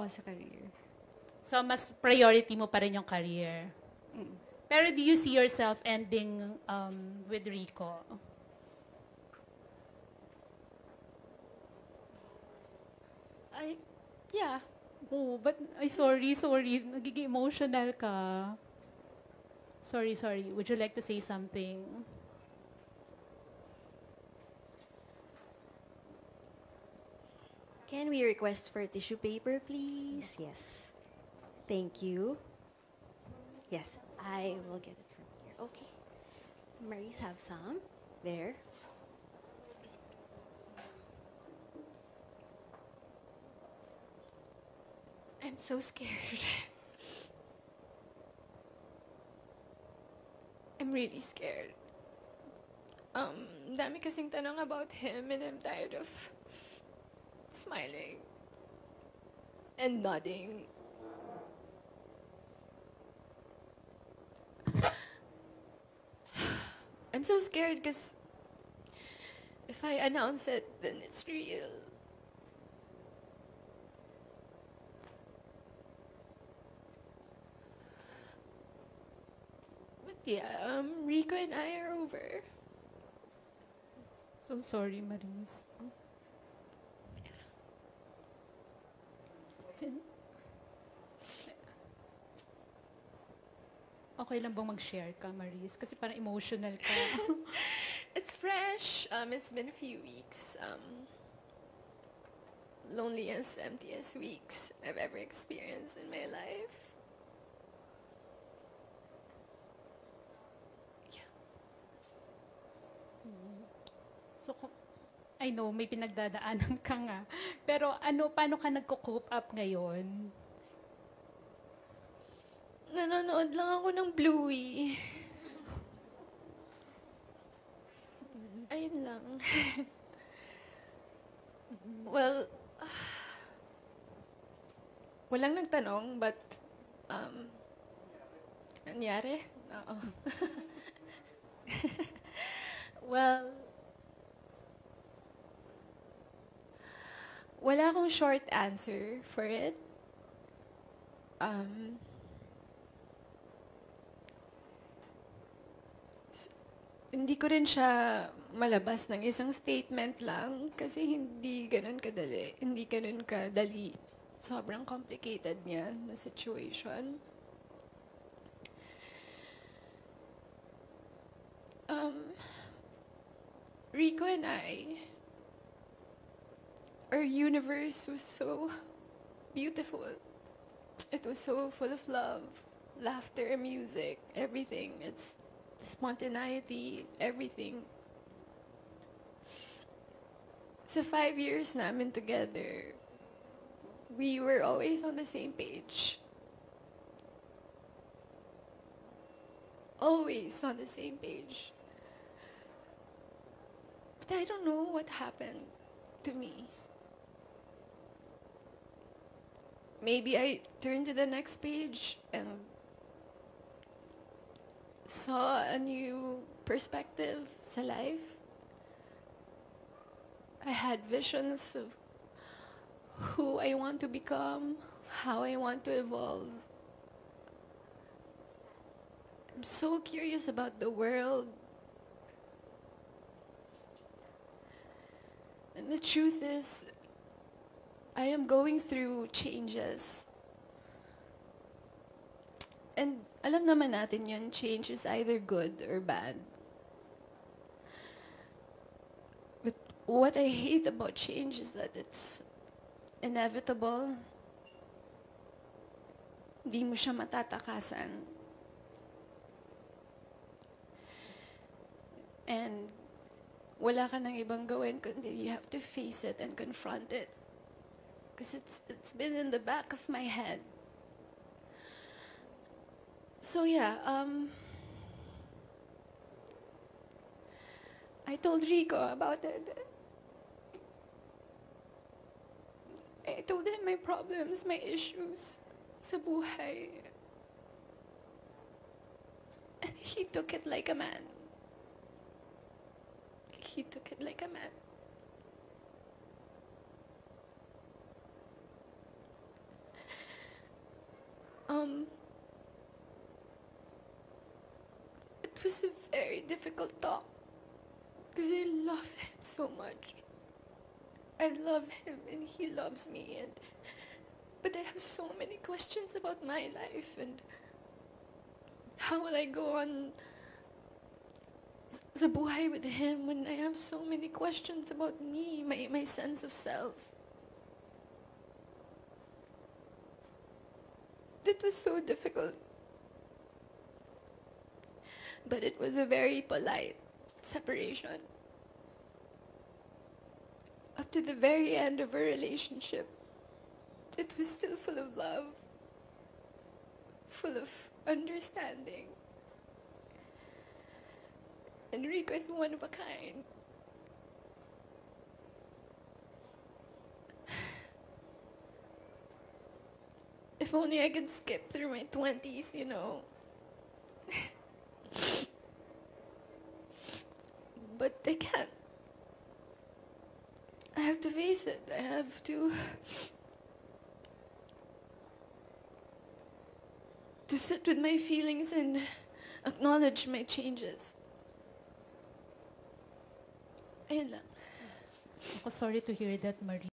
sa career. So, mas priority mo pa rin yung career. Pero do you see yourself ending with Rico? Yeah. Oh, but, ay, sorry. Nagiging emotional ka. Sorry. Would you like to say something? Can we request for tissue paper, please? Yes. Thank you. Yes, I will get it from here. Okay. Maurice, have some. There. I'm so scared. I'm really scared. Dami kasing tanong about him and I'm tired of smiling and nodding. I'm so scared because if I announce it, then it's real. But yeah, Rico and I are over. So sorry, Maris. Sin- Okay lang bang mag-share ka, Maris? Kasi parang emotional ka. It's fresh. It's been a few weeks. Loneliest, emptiest weeks I've ever experienced in my life. Yeah. So, I know, may pinagdadaanan ka nga. Pero paano ka nagko-cope up ngayon? Nanonood lang ako ng Bluey. Ayun lang. Well, walang nagtanong, but, nangyari? Oo. Well, wala akong short answer for it. Hindi ko rin siya malabas ng isang statement lang kasi hindi ganun kadali. Hindi ganun kadali. Sobrang complicated niya na situation. Rico and I, our universe was so beautiful. It was so full of love, laughter, music, everything. It's spontaneity, everything. Sa 5 years namin together, we were always on the same page. Always on the same page. But I don't know what happened to me. Maybe I turned to the next page and saw a new perspective sa life. I had visions of who I want to become, how I want to evolve. I'm so curious about the world. And the truth is, I am going through changes. And alam naman natin yun, change is either good or bad. But what I hate about change is that it's inevitable. Di mo siya matatakasan. And wala ka nang ibang gawin kundi you have to face it and confront it. Because it's been in the back of my head. So yeah, I told Rico about it. I told him my problems, my issues sa buhay. And he took it like a man. He took it like a man. was a very difficult talk because I love him so much. I love him and he loves me, but I have so many questions about my life and how will I go on sa buhay with him when I have so many questions about me, my sense of self. It was so difficult. But it was a very polite separation. Up to the very end of our relationship, it was still full of love, full of understanding. And Rico is one of a kind. If only I could skip through my 20s, you know. But I can't. I have to face it. I have to sit with my feelings and acknowledge my changes. Ayun lang. Ako, sorry to hear that, Marie.